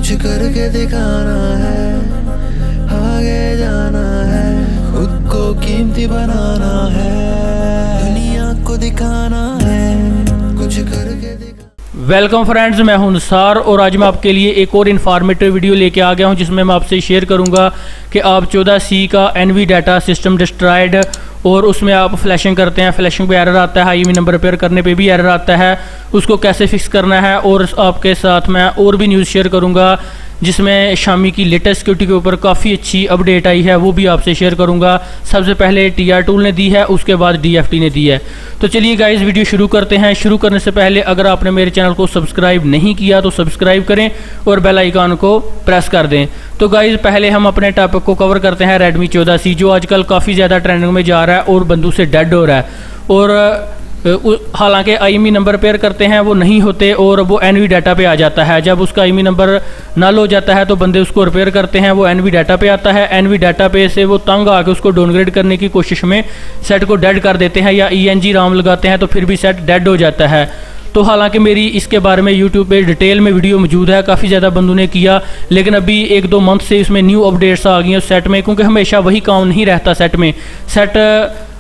कुछ करके दिखाना है, आगे जाना है, खुद को कीमती बनाना है, दुनिया को दिखाना है, कुछ करके दिखाना। वेलकम फ्रेंड्स, मैं हूं निसार और आज मैं आपके लिए एक और इन्फॉर्मेटिव वीडियो लेके आ गया हूं जिसमें मैं आपसे शेयर करूंगा कि आप 14C का NV डाटा सिस्टम डिस्ट्रॉयड और उसमें आप फ्लैशिंग करते हैं, फ्लैशिंग पे एरर आता है, IMEI नंबर रिपेयर करने पे भी एरर आता है, उसको कैसे फिक्स करना है। और आपके साथ मैं और भी न्यूज़ शेयर करूंगा जिसमें शामी की लेटेस्ट सिक्योरिटी के ऊपर काफ़ी अच्छी अपडेट आई है, वो भी आपसे शेयर करूंगा। सबसे पहले TR टूल ने दी है, उसके बाद DFT ने दी है। तो चलिए गाइस वीडियो शुरू करते हैं। शुरू करने से पहले अगर आपने मेरे चैनल को सब्सक्राइब नहीं किया तो सब्सक्राइब करें और बेल आइकन को प्रेस कर दें। तो गाइस पहले हम अपने टॉपिक को कवर करते हैं Redmi 14C, जो आजकल काफ़ी ज़्यादा ट्रेंडिंग में जा रहा है और बंदूक से डेड हो रहा है। और हालांकि IMEI नंबर रिपेयर करते हैं वो नहीं होते और वो NV डाटा पे आ जाता है। जब उसका IMEI नंबर नल हो जाता है तो बंदे उसको रिपेयर करते हैं, वो NV डाटा पे आता है। NV डाटा पे से वो तंग आके उसको डाउनग्रेड करने की कोशिश में सेट को डेड कर देते हैं या ENG राम लगाते हैं तो फिर भी सेट डेड हो जाता है। तो हालांकि मेरी इसके बारे में यूट्यूब पे डिटेल में वीडियो मौजूद है, काफ़ी ज़्यादा बंदों ने किया, लेकिन अभी 1-2 मंथ से इसमें न्यू अपडेट्स आ गई हैं सेट में, क्योंकि हमेशा वही काम नहीं रहता सेट में। सेट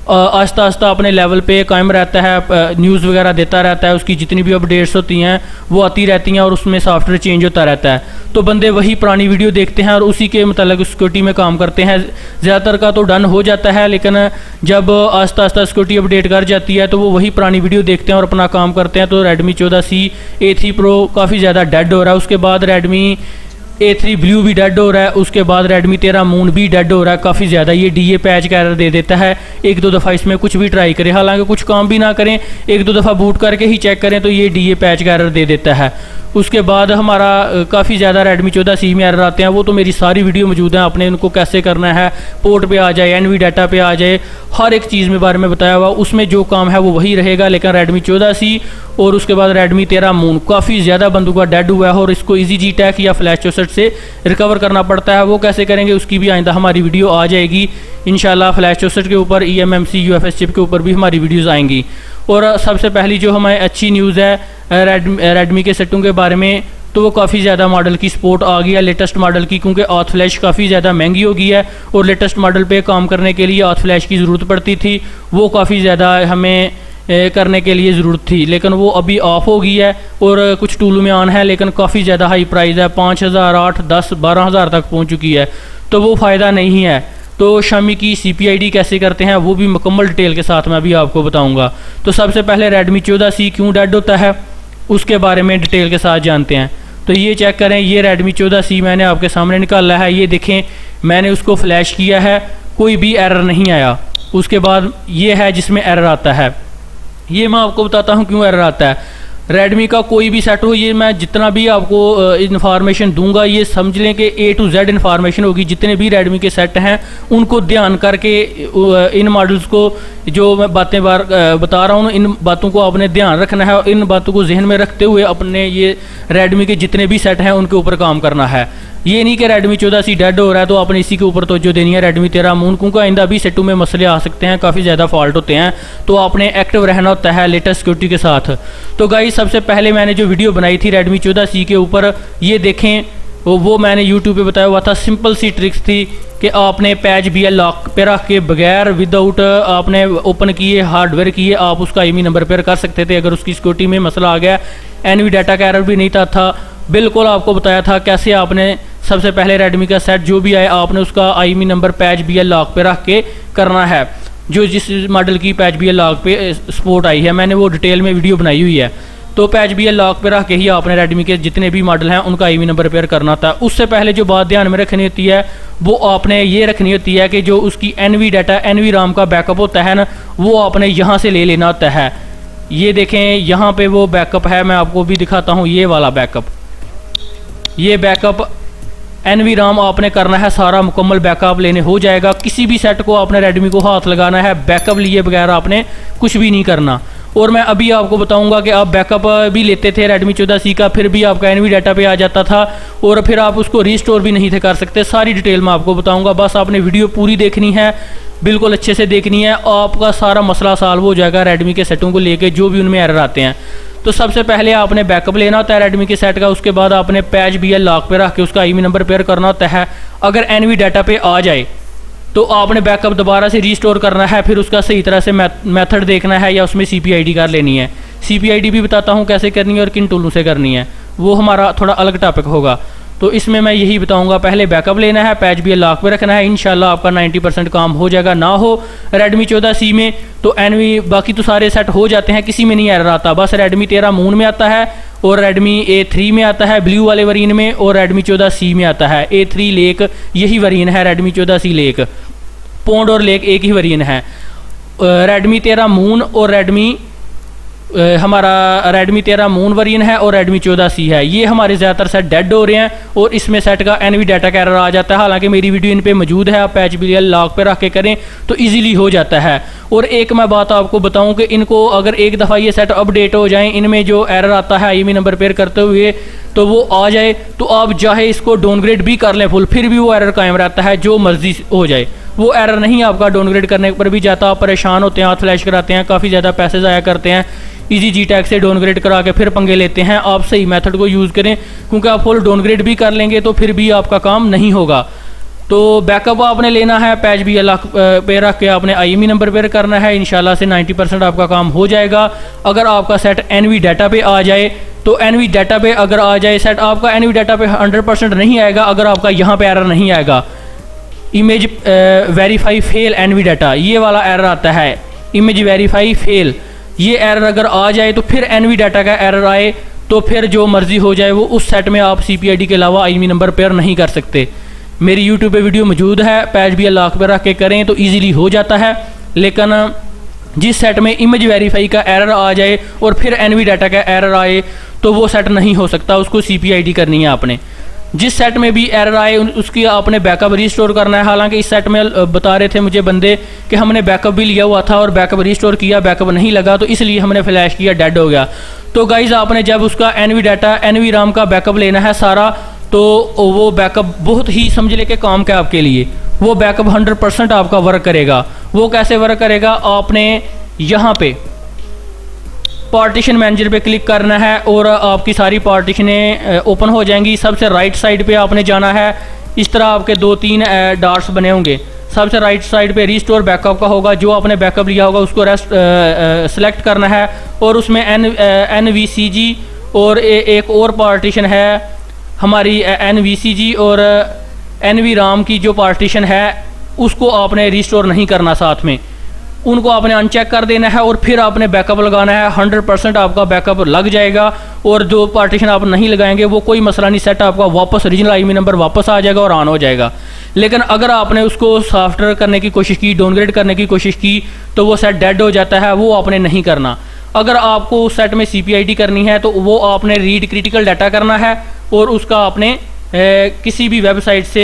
आस्ता आस्ता अपने लेवल पे कायम रहता है, न्यूज़ वगैरह देता रहता है, उसकी जितनी भी अपडेट्स होती हैं वो आती रहती हैं और उसमें सॉफ्टवेयर चेंज होता रहता है। तो बंदे वही पुरानी वीडियो देखते हैं और उसी के मतलब सिक्योरिटी में काम करते हैं। ज़्यादातर का तो डन हो जाता है, लेकिन जब आस्ता आस्ता सिक्योरिटी अपडेट कर जाती है तो वो वही पुरानी वीडियो देखते हैं और अपना काम करते हैं। तो Redmi 14C A3 Pro काफ़ी ज़्यादा डेड हो रहा है, उसके बाद Redmi A3 Blue भी डेड हो रहा है, उसके बाद Redmi 13 Moon भी डेड हो रहा है काफ़ी ज़्यादा। ये DA पैच का एरर दे देता है, 1-2 दफ़ा इसमें कुछ भी ट्राई करें, हालांकि कुछ काम भी ना करें, 1-2 दफ़ा बूट करके ही चेक करें तो ये DA पैच का एरर दे देता है। उसके बाद हमारा काफ़ी ज़्यादा Redmi 14C में एरर आते हैं, वो तो मेरी सारी वीडियो मौजूद है, आपने उनको कैसे करना है, पोर्ट पे आ जाए, NV डाटा पे आ जाए, हर एक चीज़ में बारे में बताया हुआ, उसमें जो काम है वो वही रहेगा। लेकिन Redmi 14C और उसके बाद Redmi 13 Moon काफ़ी ज़्यादा बंदों का डेड हुआ है और इसको EasyG टैक या फ्लैश 64 से रिकवर करना पड़ता है। वो कैसे करेंगे उसकी भी आइंदा हमारी वीडियो आ जाएगी इंशाल्लाह। फ्लैश 64 के ऊपर eMMC UFS चिप के ऊपर भी हमारी वीडियोज़ आएंगी। और सबसे पहली जो हमें अच्छी न्यूज़ है Redmi के सेटों के बारे में, तो वो काफ़ी ज़्यादा मॉडल की सपोर्ट आ गई है लेटेस्ट मॉडल की, क्योंकि ऑथ फ्लैश काफ़ी ज़्यादा महंगी हो गई है और लेटेस्ट मॉडल पे काम करने के लिए ऑथ फ्लैश की ज़रूरत पड़ती थी, वो काफ़ी ज़्यादा हमें करने के लिए ज़रूरत थी, लेकिन वो अभी ऑफ हो गई है और कुछ टूलों में ऑन है, लेकिन काफ़ी ज़्यादा हाई प्राइस है, 5000, 8, 10, 12,000 तक पहुँच चुकी है, तो वो फ़ायदा नहीं है। तो शामी की CPID कैसे करते हैं वो भी मुकम्मल डिटेल के साथ मैं अभी आपको बताऊंगा। तो सबसे पहले Redmi 14C क्यों डेड होता है उसके बारे में डिटेल के साथ जानते हैं। तो ये चेक करें, ये Redmi 14C मैंने आपके सामने निकाला है, ये देखें मैंने उसको फ्लैश किया है, कोई भी एरर नहीं आया। उसके बाद ये है जिसमें एरर आता है, ये मैं आपको बताता हूँ क्यों एरर आता है। Redmi का कोई भी सेट हो, ये मैं जितना भी आपको इन्फॉर्मेशन दूंगा ये समझ लें कि A to Z इन्फॉर्मेशन होगी। जितने भी Redmi के सेट हैं उनको ध्यान करके इन मॉडल्स को जो मैं बातें बता रहा हूँ इन बातों को आपने ध्यान रखना है और इन बातों को जहन में रखते हुए अपने ये Redmi के जितने भी सेट हैं उनके ऊपर काम करना है। ये नहीं कि Redmi 14C डेड हो रहा है तो आपने इसी के ऊपर तवज्जो देनी है Redmi 13 Moon, क्योंकि आइंदा भी सेटों में मसले आ सकते हैं, काफ़ी ज़्यादा फॉल्ट होते हैं, तो आपने एक्टिव रहना होता है लेटेस्ट सिक्योरिटी के साथ। तो गाइस सबसे पहले मैंने जो वीडियो बनाई थी Redmi 14C के ऊपर, ये देखें, वो मैंने यूट्यूब पे बताया हुआ था, सिंपल सी ट्रिक्स थी कि आपने पैच BL लॉक पे रख के बगैर विदाउट आपने ओपन किए हार्डवेयर किए आप उसका IMEI नंबर रिपेयर कर सकते थे। अगर उसकी सिक्योरिटी में मसला आ गया, NV डाटा का एरर भी नहीं था, बिल्कुल आपको बताया था कैसे आपने सबसे पहले Redmi का सेट जो भी आए आपने उसका IMEI number patch BL lock पे रख के करना है, जो जिस मॉडल की पैच BL लॉक पे सपोर्ट आई है, मैंने वो डिटेल में वीडियो बनाई हुई है। तो पैच BL लॉक पे रख के ही आपने Redmi के जितने भी मॉडल हैं उनका IMEI नंबर रिपेयर करना था। उससे पहले जो बात ध्यान में रखनी होती है वो आपने ये रखनी होती है कि जो उसकी NV डाटा NV राम का बैकअप होता है ना, वो आपने यहाँ से ले लेना होता है। ये देखें यहाँ पे वो बैकअप है, मैं आपको भी दिखाता हूँ, ये वाला बैकअप, ये बैकअप NV राम आपने करना है, सारा मुकम्मल बैकअप लेने हो जाएगा। किसी भी सेट को आपने Redmi को हाथ लगाना है, बैकअप लिए बगैर आपने कुछ भी नहीं करना। और मैं अभी आपको बताऊंगा कि आप बैकअप भी लेते थे Redmi 14C का, फिर भी आपका NV डाटा पे आ जाता था और फिर आप उसको रीस्टोर भी नहीं थे कर सकते। सारी डिटेल मैं आपको बताऊंगा, बस आपने वीडियो पूरी देखनी है, बिल्कुल अच्छे से देखनी है, आपका सारा मसला सॉल्व हो जाएगा Redmi के सेटों को लेके जो भी उनमें एरर आते हैं। तो सबसे पहले आपने बैकअप लेना होता है रेडमी के सेट का। उसके बाद आपने पैच BL लॉक पे रख के उसका IMEI नंबर पेयर करना होता है। अगर NV डाटा पे आ जाए तो आपने बैकअप दोबारा से रीस्टोर करना है, फिर उसका सही तरह से मेथड देखना है या उसमें CPID कर लेनी है। CPID भी बताता हूँ कैसे करनी है और किन टूलों से करनी है, वो हमारा थोड़ा अलग टॉपिक होगा। तो इसमें मैं यही बताऊंगा, पहले बैकअप लेना है, पैच BL लॉक पे रखना है, इंशाल्लाह आपका 90% काम हो जाएगा। ना हो Redmi 14C में तो NV बाकी तो सारे सेट हो जाते हैं, किसी में नहीं एरर आता। बस Redmi 13 मून में आता है और Redmi A3 में आता है ब्लू वाले वेरिएंट में, और Redmi 14C में आता है। A3 लेक यही वेरिएंट है, Redmi 14C लेक, पौंड और लेक एक ही वेरिएंट है। Redmi 13 मून और हमारा Redmi 13 मून वेरिएंट है और Redmi 14C है। ये हमारे ज़्यादातर सेट डेड हो रहे हैं और इसमें सेट का NV डाटा का एरर आ जाता है। हालांकि मेरी वीडियो इन पे मौजूद है, आप पैच BL लॉक पे रख के करें तो इजीली हो जाता है। और एक मैं बात आपको बताऊं कि इनको अगर एक दफ़ा ये सेट अपडेट हो जाएं, इनमें जो एरर आता है IMEI नंबर पेयर करते हुए तो वो आ जाए, तो आप चाहे इसको डाउनग्रेड भी कर लें फुल, फिर भी वो एरर कायम रहता है, जो मर्जी हो जाए वो एरर नहीं आपका डाउनग्रेड करने पर भी जाता। आप परेशान होते हैं, हाथ फ्लैश कराते हैं, काफ़ी ज़्यादा पैसे ज़ाया करते हैं, EasyG टैग से डाउनग्रेड करा के फिर पंगे लेते हैं। आप सही मेथड को यूज़ करें, क्योंकि आप फुल डाउनग्रेड भी कर लेंगे तो फिर भी आपका काम नहीं होगा। तो बैकअप आपने लेना है, पैच BL पे रख के आपने IMEI नंबर पेयर करना है, इंशाल्लाह से 90% आपका काम हो जाएगा। अगर आपका सेट NV डाटा पे आ जाए तो NV डाटा पे अगर आ जाए सेट, आपका NV डाटा पे 100% नहीं आएगा अगर आपका यहाँ पे एरर नहीं आएगा, image verify fail NV data, ये वाला एरर आता है, इमेज वेरीफाई फेल, ये एरर अगर आ जाए तो फिर NV डाटा का एरर आए तो फिर जो मर्जी हो जाए वो उस सेट में आप CPID के अलावा IMEI नंबर पेयर नहीं कर सकते। मेरी YouTube पे वीडियो मौजूद है, पैच BL लॉक पे रख के करें तो ईजिली हो जाता है। लेकिन जिस सेट में इमेज वेरीफाई का एरर आ जाए और फिर NV डाटा का एरर आए तो वो सेट नहीं हो सकता, उसको CPID करनी है आपने। जिस सेट में भी एरर आए उसकी आपने बैकअप रीस्टोर करना है। हालांकि इस सेट में बता रहे थे मुझे बंदे कि हमने बैकअप भी लिया हुआ था और बैकअप रीस्टोर किया, बैकअप नहीं लगा तो इसलिए हमने फ्लैश किया, डेड हो गया। तो गाइज आपने जब उसका NV डाटा NV RAM का बैकअप लेना है सारा, तो वो बैकअप बहुत ही समझ ले के काम का आपके लिए, वो बैकअप 100% आपका वर्क करेगा। वो कैसे वर्क करेगा, आपने यहाँ पे पार्टीशन मैनेजर पे क्लिक करना है और आपकी सारी पार्टीशनें ओपन हो जाएंगी। सबसे राइट साइड पे आपने जाना है, इस तरह आपके 2-3 डॉट्स बने होंगे। सबसे राइट साइड पे रिस्टोर बैकअप का होगा, जो आपने बैकअप लिया होगा उसको सेलेक्ट करना है और उसमें NVCG और एक और पार्टीशन है हमारी NVCG और NV RAM की जो पार्टीशन है उसको आपने रिस्टोर नहीं करना, साथ में उनको आपने अनचेक कर देना है और फिर आपने बैकअप लगाना है। 100% आपका बैकअप लग जाएगा और जो पार्टीशन आप नहीं लगाएंगे वो कोई मसला नहीं, सेट आपका वापस ओरिजिनल IMEI नंबर वापस आ जाएगा और ऑन हो जाएगा। लेकिन अगर आपने उसको सॉफ्टवेयर करने की कोशिश की, डाउनग्रेड करने की कोशिश की तो वो सेट डेड हो जाता है, वो आपने नहीं करना। अगर आपको उस सेट में CPID करनी है तो वो आपने रीड क्रिटिकल डाटा करना है और उसका आपने किसी भी वेबसाइट से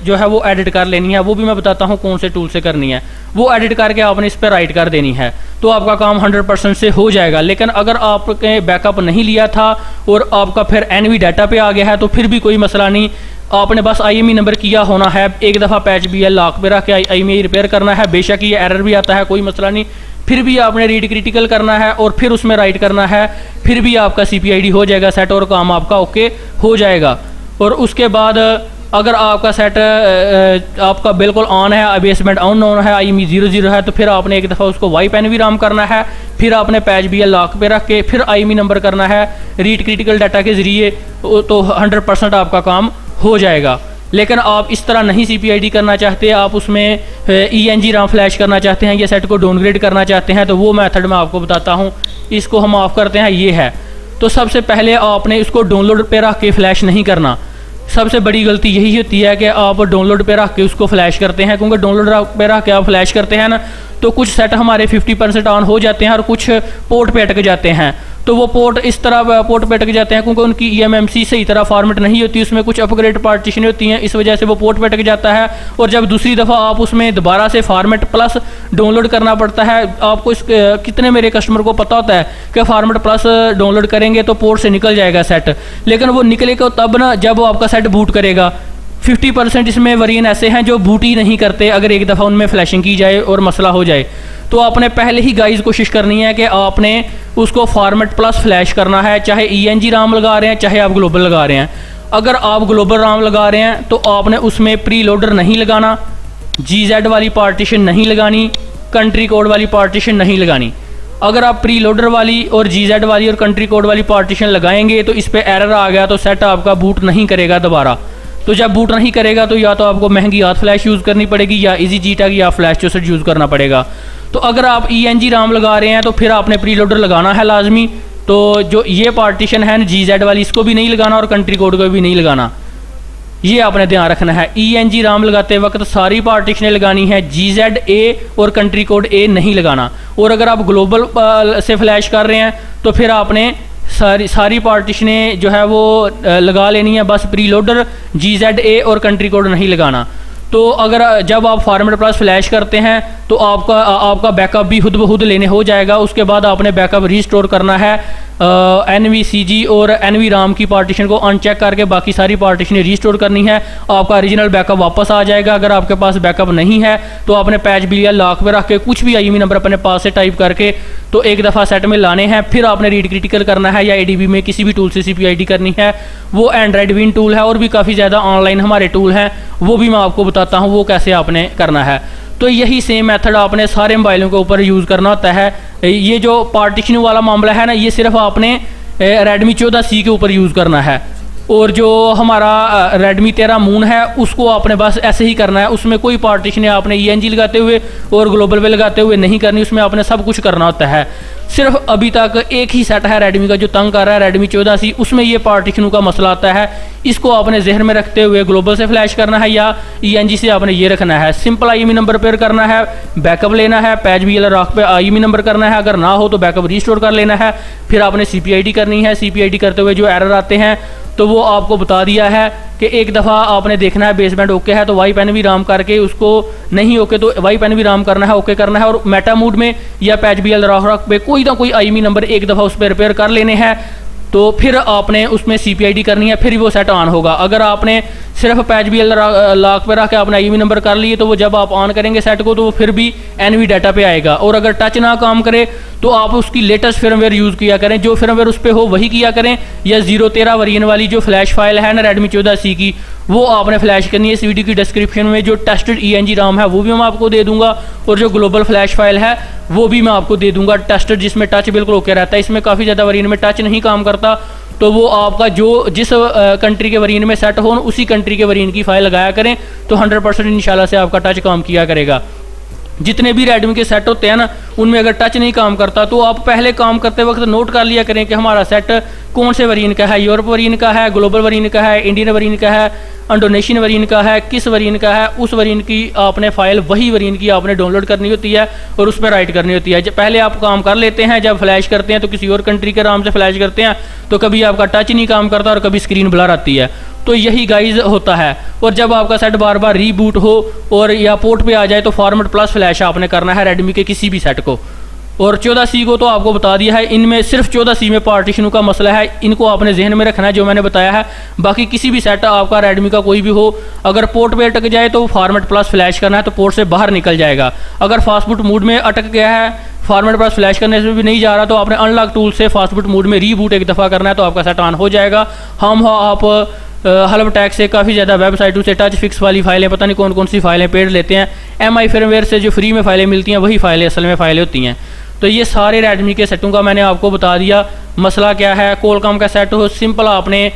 जो है वो एडिट कर लेनी है। वो भी मैं बताता हूँ कौन से टूल से करनी है, वो एडिट करके आपने इस पर राइट कर देनी है तो आपका काम 100% से हो जाएगा। लेकिन अगर आपने बैकअप नहीं लिया था और आपका फिर NV डाटा पे आ गया है तो फिर भी कोई मसला नहीं, आपने बस IMEI नंबर किया होना है, एक दफ़ा पैच BL लॉक पे रख के IMEI रिपेयर करना है। बेशक ये एरर भी आता है, कोई मसला नहीं, फिर भी आपने रीड क्रिटिकल करना है और फिर उसमें राइट करना है, फिर भी आपका CPID हो जाएगा सेट और काम आपका ओके हो जाएगा। और उसके बाद अगर आपका सेट आपका बिल्कुल ऑन है, बेसमेंट ऑन है, IMEI 00 है, तो फिर आपने एक दफ़ा उसको वाइप NV RAM करना है, फिर आपने पैच BL लॉक पे रख के फिर IMEI नंबर करना है रीड क्रिटिकल डाटा के ज़रिए, तो 100% आपका काम हो जाएगा। लेकिन आप इस तरह नहीं CPID करना चाहते, आप उसमें ENG RAM फ्लैश करना चाहते हैं या सेट को डाउनग्रेड करना चाहते हैं, तो वो मेथड मैं आपको बताता हूँ। इसको हम ऑफ करते हैं, ये है। तो सबसे पहले आपने इसको डाउनलोड पे रख के फ्लैश नहीं करना। सबसे बड़ी गलती यही होती है कि आप डाउनलोड पे रख के उसको फ्लैश करते हैं, क्योंकि डाउनलोड पे रख के आप फ्लैश करते हैं ना तो कुछ सेट हमारे 50% ऑन हो जाते हैं और कुछ पोर्ट पे अटक जाते हैं। तो वो पोर्ट इस तरह पोर्ट पे अटक जाते हैं क्योंकि उनकी EMMC सही तरह फॉर्मेट नहीं होती, उसमें कुछ अपग्रेड पार्टीशन होती हैं, इस वजह से वो पोर्ट पे अटक जाता है। और जब दूसरी दफ़ा आप उसमें दोबारा से फॉर्मेट प्लस डाउनलोड करना पड़ता है, आपको इस कितने मेरे कस्टमर को पता होता है कि फॉर्मेट प्लस डाउनलोड करेंगे तो पोर्ट से निकल जाएगा सेट, लेकिन वो निकलेगा तब ना जब वो आपका सेट बूट करेगा। 50% इसमें वेरिएंट ऐसे हैं जो बूट ही नहीं करते अगर एक दफ़ा उनमें फ्लैशिंग की जाए और मसला हो जाए। तो आपने पहले ही गाइस कोशिश करनी है कि आपने उसको फॉर्मेट प्लस फ्लैश करना है, चाहे ENG राम लगा रहे हैं चाहे आप ग्लोबल लगा रहे हैं। अगर आप ग्लोबल राम लगा रहे हैं तो आपने उसमें प्री लोडर नहीं लगाना, GZ वाली पार्टीशन नहीं लगानी, कंट्री कोड वाली पार्टीशन नहीं लगानी। अगर आप प्री लोडर वाली और GZ वाली और कंट्री कोड वाली पार्टीशन लगाएंगे तो इस पर एरर आ गया तो सेट आपका बूट नहीं करेगा दोबारा। तो जब बूट नहीं करेगा तो या तो आपको महंगी हाथ फ्लैश यूज़ करनी पड़ेगी या EasyGTAG या फ्लैश चौसठ यूज़ करना पड़ेगा। तो अगर आप ENG राम लगा रहे हैं तो फिर आपने प्री लोडर लगाना है लाजमी। तो जो ये पार्टीशन है GZ वाली इसको भी नहीं लगाना और कंट्री कोड को भी नहीं लगाना, ये आपने ध्यान रखना है। ENG राम लगाते वक्त सारी पार्टीशनें लगानी है, GZ A और कंट्री कोड A नहीं लगाना। और अगर आप ग्लोबल से फ्लैश कर रहे हैं तो फिर आपने सारी पार्टीशनें जो है वो लगा लेनी है, बस प्री लोडर GZ A और कंट्री कोड नहीं लगाना। तो अगर जब आप फॉर्मेट प्लस फ्लैश करते हैं तो आपका बैकअप भी खुद ब खुद लेने हो जाएगा। उसके बाद आपने बैकअप रीस्टोर करना है, NVCG और NV राम की पार्टीशन को अनचेक करके बाकी सारी पार्टीशनें रीस्टोर करनी है, आपका ओरिजिनल बैकअप वापस आ जाएगा। अगर आपके पास बैकअप नहीं है तो आपने पैच बिल या लॉक पे रख के कुछ भी IME नंबर अपने पास से टाइप करके तो एक दफ़ा सेट में लाने हैं। फिर आपने रीड क्रिटिकल करना है या ADB में किसी भी टूल से CPID करनी है। वो एंड्रॉयड विन टूल है और भी काफ़ी ज़्यादा ऑनलाइन हमारे टूल हैं, वो भी मैं आपको बताता हूँ वो कैसे आपने करना है। तो यही सेम मेथड आपने सारे मोबाइलों के ऊपर यूज़ करना होता है। ये जो पार्टीशन वाला मामला है ना, ये सिर्फ आपने Redmi 14C के ऊपर यूज़ करना है। और जो हमारा Redmi 13 मून है उसको आपने बस ऐसे ही करना है, उसमें कोई पार्टीशन आपने ENG लगाते हुए और ग्लोबल पे लगाते हुए नहीं करनी, उसमें आपने सब कुछ करना होता है। सिर्फ अभी तक एक ही सेट है Redmi का जो तंग कर रहा है, Redmi 14C, उसमें ये पार्टीशनों का मसला आता है। इसको आपने जहन में रखते हुए ग्लोबल से फ्लैश करना है या ENG से आपने ये रखना है। सिंपल IME नंबर पेयर करना है, बैकअप लेना है, पैच भी रॉक पे IME नंबर करना है, अगर ना हो तो बैकअप रीस्टोर कर लेना है। फिर आपने CPID करनी है। CPID करते हुए जो एरर आते हैं तो वो आपको बता दिया है कि एक दफ़ा आपने देखना है बेसबैंड ओके है तो वाइप NV राम करके, उसको नहीं ओके तो वाइप NV राम करना है, ओके करना है। और मेटा मूड में या पैच BL रॉक पे कोई ना कोई IME नंबर एक दफ़ा उस पर रिपेयर कर लेने हैं। तो फिर आपने उसमें CPID करनी है, फिर वो सेट ऑन होगा। अगर आपने सिर्फ पैच BL लॉक पे रख के आपने IME नंबर कर लिए तो वो जब आप ऑन करेंगे सेट को तो वो फिर भी NV डाटा पे आएगा। और अगर टच ना काम करे तो आप उसकी लेटेस्ट फिर्मवेयर यूज़ किया करें, जो फिर्मवेयर उस पर हो वही किया करें, या 013 वेरिएंट वाली जो फ्लैश फाइल है ना Redmi 14C की, वो आपने फ्लैश करनी है। इस वीडियो की डिस्क्रिप्शन में जो टेस्टेड ENG राम है वो भी मैं आपको दे दूंगा और जो ग्लोबल फ्लैश फाइल है वो भी मैं आपको दे दूंगा टेस्टेड, जिसमें टच बिल्कुल ओके रहता है। इसमें काफ़ी ज़्यादा वेरिएंट में टच नहीं काम करता, तो वो आपका जो जिस कंट्री के वेरिएंट में सेट हो उसी कंट्री के वेरिएंट की फाइल लगाया करें तो 100% इंशाल्लाह से आपका टच काम किया करेगा। जितने भी Redmi के सेट होते हैं ना उनमें अगर टच नहीं काम करता तो आप पहले काम करते वक्त नोट कर लिया करें कि हमारा सेट कौन से वेरिएंट का है, यूरोप वेरिएंट का है, ग्लोबल वेरिएंट का है, इंडियन वेरिएंट का है, इंडोनेशियन वेरिएंट का है, किस वेरिएंट का है। उस वेरिएंट की आपने फाइल वही वेरिएंट की आपने डाउनलोड करनी होती है और उस पर राइट करनी होती है। जब पहले आप काम कर लेते हैं, जब फ्लैश करते हैं तो किसी और कंट्री के नाम से फ्लैश करते हैं तो कभी आपका टच नहीं काम करता और कभी स्क्रीन ब्लर आती है। तो यही गाइज होता है। और जब आपका सेट बार बार रीबूट हो और या पोर्ट पे आ जाए तो फॉर्मेट प्लस फ्लैश आपने करना है Redmi के किसी भी सेट को। और 14C को तो आपको बता दिया है, इनमें सिर्फ 14C में पार्टीशनों का मसला है, इनको आपने जहन में रखना है जो मैंने बताया है। बाकी किसी भी सेट आपका Redmi का कोई भी हो, अगर पोर्ट पे अटक जाए तो फॉर्मेट प्लस फ्लैश करना है तो पोर्ट से बाहर निकल जाएगा। अगर फास्टबूट मूड में अटक गया है, फॉर्मेट प्लस फ्लैश करने से भी नहीं जा रहा तो आपने अनलॉक टूल से फास्टबूट मूड में रीबूट एक दफ़ा करना है तो आपका सेट ऑन हो जाएगा। आप हल्ब टैग से काफ़ी ज़्यादा वेबसाइटों से टच फिक्स वाली फाइलें, पता नहीं कौन कौन सी फाइलें पेड लेते हैं। MI फिर्मवेयर से जो फ्री में फाइलें मिलती हैं वही फाइलें असल में फ़ाइलें होती हैं। तो ये सारे Redmi के सेटों का मैंने आपको बता दिया। मसला क्या है, Qualcomm का सेट हो, सिंपल आपने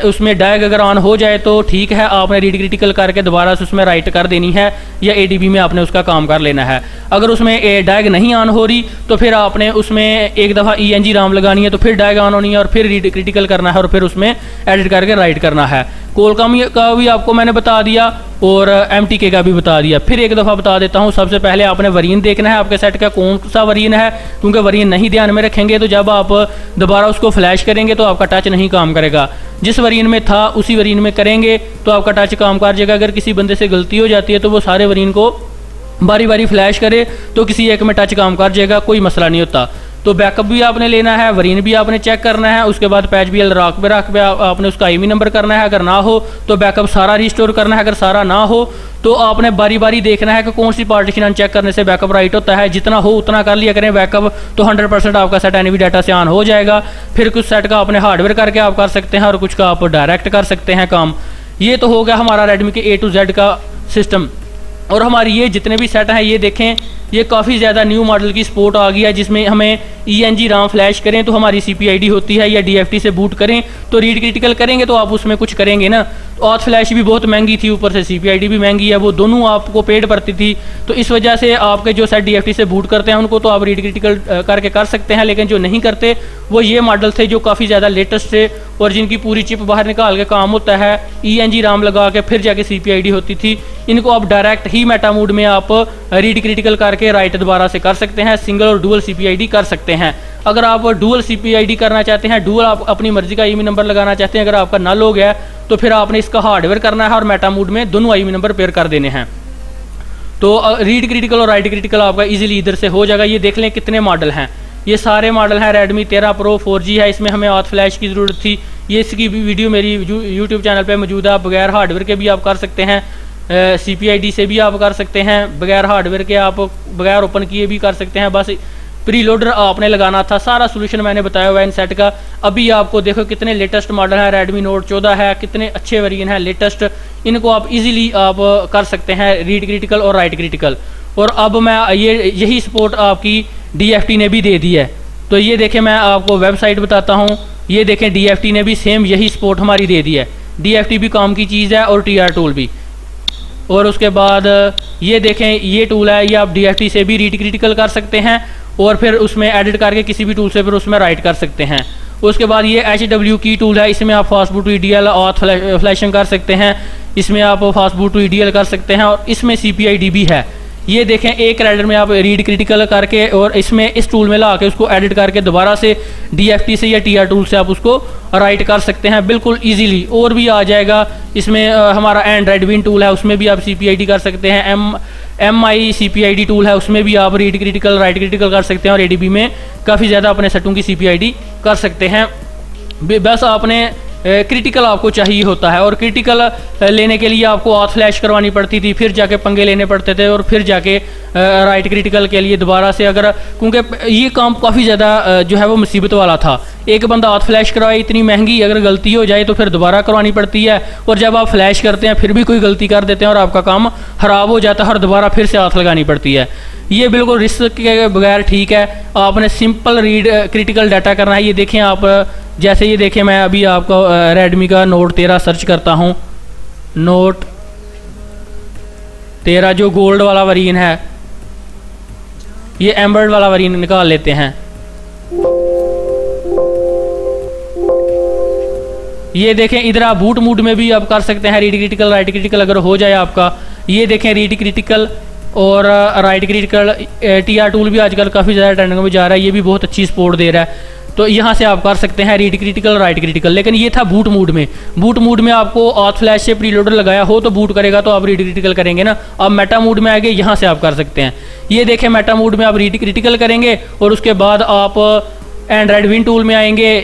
उसमें डैग अगर ऑन हो जाए तो ठीक है, आपने रीड क्रिटिकल करके दोबारा से उसमें राइट कर देनी है या ADB में आपने उसका काम कर लेना है। अगर उसमें डैग नहीं ऑन हो रही तो फिर आपने उसमें एक दफ़ा ENG राम लगानी है तो फिर डैग ऑन होनी है और फिर रीड क्रिटिकल करना है और फिर उसमें एडिट करके राइट करना है। Qualcomm का भी आपको मैंने बता दिया और MTK का भी बता दिया। फिर एक दफ़ा बता देता हूँ, सबसे पहले आपने वेरिएंट देखना है आपके सेट का कौन सा वेरिएंट है, क्योंकि वेरिएंट नहीं ध्यान में रखेंगे तो जब आप दोबारा उसको फ्लैश करेंगे तो आपका टच नहीं काम करेगा। जिस वेरिएंट में था उसी वेरिएंट में करेंगे तो आपका टच काम कर जाएगा। अगर किसी बंदे से गलती हो जाती है तो वो सारे वेरिएंट को बारी बारी फ्लैश करे तो किसी एक में टच काम कर जाएगा, कोई मसला नहीं होता। तो बैकअप भी आपने लेना है, वरीन भी आपने चेक करना है, उसके बाद पैच भी रख पे आपने उसका IMEI नंबर करना है। अगर ना हो तो बैकअप सारा रिस्टोर करना है। अगर सारा ना हो तो आपने बारी बारी देखना है कि कौन सी पार्टीशन अनचेक करने से बैकअप राइट होता है। जितना हो उतना कर लिया करें बैकअप, तो 100% आपका सेट NV डाटा से ऑन हो जाएगा। फिर कुछ सेट का आपने हार्डवेयर करके आप कर सकते हैं और कुछ का आप डायरेक्ट कर सकते हैं काम। ये तो हो गया हमारा रेडमी के A to Z का सिस्टम। और हमारी ये जितने भी सेट हैं ये देखें, ये काफ़ी ज़्यादा न्यू मॉडल की सपोर्ट आ गई है, जिसमें हमें ENG RAM फ्लैश करें तो हमारी CPID होती है, या DFT से बूट करें तो रीड क्रिटिकल करेंगे तो आप उसमें कुछ करेंगे ना। तो ऑथ फ्लैश भी बहुत महंगी थी, ऊपर से CPID भी महंगी है, वो दोनों आपको पेड पड़ती थी। तो इस वजह से आपके जो सेट DFT से बूट करते हैं उनको तो आप रीड क्रिटिकल करके कर सकते हैं, लेकिन जो नहीं करते वो ये मॉडल थे जो काफ़ी ज़्यादा लेटेस्ट थे और जिनकी पूरी चिप बाहर निकाल के काम होता है, ENG RAM लगा के फिर जाके CPID होती थी। इनको आप डायरेक्ट ही मेटा मोड में आप रीड क्रिटिकल करके राइट दोबारा से कर सकते हैं, सिंगल और डुअल CPID कर सकते हैं। अगर आप डुअल CPID करना चाहते हैं, डुअल आप अपनी मर्जी का IMEI नंबर लगाना चाहते हैं, अगर आपका नल हो गया तो फिर आपने इसका हार्डवेयर करना है और मेटा मोड में दोनों IMEI नंबर पेयर कर देने हैं। तो रीड क्रिटिकल और राइट क्रिटिकल आपका इजीली इधर से हो जाएगा। ये देख लें कितने मॉडल हैं, ये सारे मॉडल हैं। Redmi 13 Pro 4G है, इसमें हमें ऑथ फ्लैश की ज़रूरत थी। ये इसकी वीडियो मेरी यूट्यूब चैनल पर मौजूद है। आप बगैर हार्डवेयर के भी आप कर सकते हैं, CPID से भी आप कर सकते हैं, बगैर हार्डवेयर के आप बगैर ओपन किए भी कर सकते हैं। बस प्री लोडर आपने लगाना था। सारा सोल्यूशन मैंने बताया हुआ है इन सेट का। अभी आपको देखो कितने लेटेस्ट मॉडल है, Redmi Note 14 है, कितने अच्छे वेरिएंट हैं लेटेस्ट। इनको आप इजीली आप कर सकते हैं रीड क्रिटिकल और राइट क्रिटिकल। और अब मैं यही सपोर्ट आपकी DFT ने भी दे दी है। तो ये देखें, मैं आपको वेबसाइट बताता हूँ। ये देखें, DFT ने भी सेम यही सपोर्ट हमारी दे दी है। DFT भी काम की चीज़ है और TR टूल भी। और उसके बाद ये देखें, ये टूल है, ये आप DFT से भी रीड क्रिटिकल कर सकते हैं और फिर उसमें एडिट करके किसी भी टूल से फिर उसमें राइट कर सकते हैं। उसके बाद ये HW की टूल है, इसमें आप fast boot to EDL auth flashing कर सकते हैं, इसमें आप फास्ट बूट टू EDL कर सकते हैं और इसमें CPID भी है। ये देखें, एक रेडर में आप रीड क्रिटिकल करके और इसमें इस टूल में ला के उसको एडिट करके दोबारा से DFT से या TR टूल से आप उसको राइट कर सकते हैं बिल्कुल इजीली। और भी आ जाएगा इसमें हमारा एंड्रॉइड विन टूल है, उसमें भी आप CPID कर सकते हैं। MI CPID टूल है, उसमें भी आप रीड क्रिटिकल राइट क्रिटिकल कर सकते हैं और ADB में काफ़ी ज़्यादा अपने सेटों की CPID कर सकते हैं। बस आपने क्रिटिकल आपको चाहिए होता है, और क्रिटिकल लेने के लिए आपको ऑथ फ्लैश करवानी पड़ती थी, फिर जाके पंगे लेने पड़ते थे और फिर जाके राइट क्रिटिकल के लिए दोबारा से, अगर क्योंकि ये काम काफ़ी ज़्यादा जो है वो मुसीबत वाला था। एक बंदा ऑथ फ्लैश करवाए, इतनी महंगी, अगर गलती हो जाए तो फिर दोबारा करवानी पड़ती है, और जब आप फ्लैश करते हैं फिर भी कोई गलती कर देते हैं और आपका काम ख़राब हो जाता है और दोबारा फिर से ऑथ लगानी पड़ती है। ये बिल्कुल रिस्क के बगैर ठीक है। आपने सिंपल रीड क्रिटिकल डाटा करना है। ये देखें आप, जैसे ये देखें, मैं अभी आपको Redmi का Note 13 सर्च करता हूँ। Note 13 जो गोल्ड वाला वेरिएंट है, ये एम्बर्ड वाला वेरिएंट निकाल लेते हैं। ये देखें, इधर आप बूट मूड में भी आप कर सकते हैं रीड क्रिटिकल राइट क्रिटिकल अगर हो जाए आपका। ये देखें, रीड क्रिटिकल और राइट क्रिटिकल TR टूल भी आजकल काफ़ी ज़्यादा ट्रेंडिंग में जा रहा है, ये भी बहुत अच्छी सपोर्ट दे रहा है। तो यहाँ से आप कर सकते हैं रीड क्रिटिकल राइट क्रिटिकल। लेकिन ये था बूट मूड में। बूट मूड में आपको ऑथ फ्लैश से प्री लोडर लगाया हो तो बूट करेगा तो आप रीड क्रिटिकल करेंगे ना। अब मेटा मूड में आएंगे, यहाँ से आप कर सकते हैं। ये देखें, मेटा मूड में आप रीड क्रिटिकल करेंगे और उसके बाद आप एंड्रॉइड विन टूल में आएंगे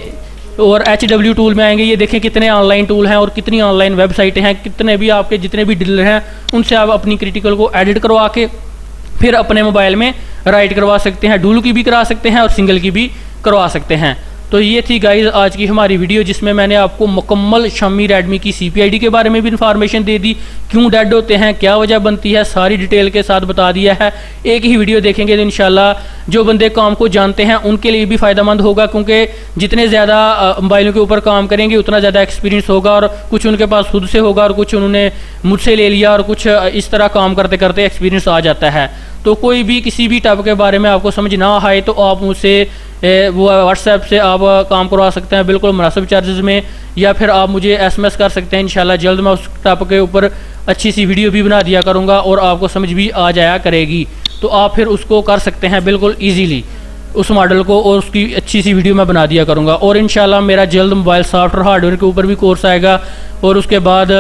और HW टूल में आएंगे। ये देखें कितने ऑनलाइन टूल हैं और कितनी ऑनलाइन वेबसाइटें हैं, कितने भी आपके जितने भी डीलर हैं उनसे आप अपनी क्रिटिकल को एडिट करवा के फिर अपने मोबाइल में राइट करवा सकते हैं। डुअल की भी करा सकते हैं और सिंगल की भी करवा सकते हैं। तो ये थी गाइज आज की हमारी वीडियो, जिसमें मैंने आपको मुकम्मल Xiaomi Redmi की CPID के बारे में भी इन्फॉर्मेशन दे दी, क्यों डेड होते हैं, क्या वजह बनती है, सारी डिटेल के साथ बता दिया है। एक ही वीडियो देखेंगे तो इंशाल्लाह जो बंदे काम को जानते हैं उनके लिए भी फ़ायदेमंद होगा, क्योंकि जितने ज़्यादा मोबाइलों के ऊपर काम करेंगे उतना ज़्यादा एक्सपीरियंस होगा, और कुछ उनके पास खुद से होगा और कुछ उन्होंने मुझसे ले लिया, और कुछ इस तरह काम करते करते एक्सपीरियंस आ जाता है। तो कोई भी किसी भी टॉपिक के बारे में आपको समझ ना आए तो आप मुझसे वो व्हाट्सएप से आप काम करवा सकते हैं बिल्कुल मुनासिब चार्जेस में, या फिर आप मुझे SMS कर सकते हैं। इंशाल्लाह जल्द मैं उस टॉपिक के ऊपर अच्छी सी वीडियो भी बना दिया करूँगा और आपको समझ भी आ जाया करेगी, तो आप फिर उसको कर सकते हैं बिल्कुल ईजीली उस मॉडल को, और उसकी अच्छी सी वीडियो मैं बना दिया करूँगा। और इंशाल्लाह मेरा जल्द मोबाइल सॉफ्टवेयर हार्डवेयर के ऊपर भी कोर्स आएगा, और उसके बाद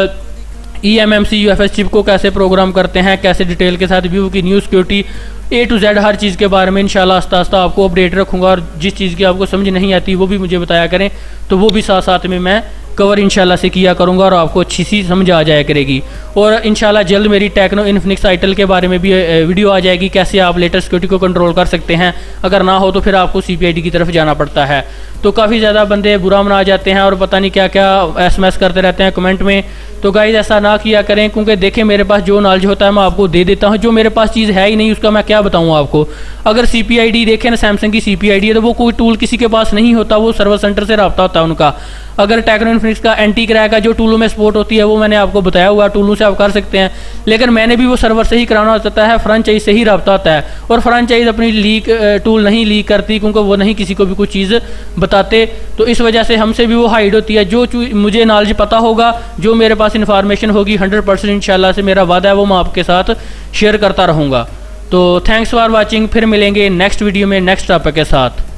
eMMC UFS चिप को कैसे प्रोग्राम करते हैं, कैसे डिटेल के साथ व्यू की new security A to Z हर चीज़ के बारे में इंशाल्लाह आस्ता आस्ता आपको अपडेट रखूँगा, और जिस चीज़ की आपको समझ नहीं आती वो भी मुझे बताया करें, तो वो भी साथ साथ में मैं कवर इंशाल्लाह से किया करूँगा और आपको अच्छी सी समझ आ जाया करेगी। और इंशाल्लाह जल्द मेरी टेक्नो इन्फिनिक्स आइटल के बारे में भी वीडियो आ जाएगी, कैसे आप लेटर सिक्योरिटी को कंट्रोल कर सकते हैं। अगर ना हो तो फिर आपको CPID की तरफ जाना पड़ता है। तो काफ़ी ज़्यादा बंदे बुरा मना जाते हैं और पता नहीं क्या क्या SMS करते रहते हैं कमेंट में। तो गाइस ऐसा ना किया करें, क्योंकि देखें मेरे पास जो नॉलेज होता है मैं आपको दे देता हूँ, जो मेरे पास चीज़ है ही नहीं उसका मैं क्या बताऊँ आपको। अगर CPID देखें ना, सैमसंग की CPID है तो वो कोई टूल किसी के पास नहीं होता, वो सर्वर सेंटर से रब्ता होता है उनका। अगर टेक्नो इन्फिनिक्स का एंटी क्रैक का जो टूलों में सपोर्ट होती है वो मैंने आपको बताया हुआ, टूलों से आप कर सकते हैं, लेकिन मैंने भी वो सर्वर से ही कराना होता है, फ्रेंचाइज से ही रब्ता होता है। और फ्रेंचाइज अपनी लीक टूल नहीं लीक करती, क्योंकि वो नहीं किसी को भी कुछ चीज़ बताते, तो इस वजह से हमसे भी वो हाइड होती है। जो मुझे नॉलेज पता होगा, जो मेरे पास इन्फॉर्मेशन होगी 100% इंशाल्लाह से मेरा वादा है वो मैं आपके साथ शेयर करता रहूँगा। तो थैंक्स फॉर वॉचिंग, फिर मिलेंगे नेक्स्ट वीडियो में नेक्स्ट टॉपिक के साथ।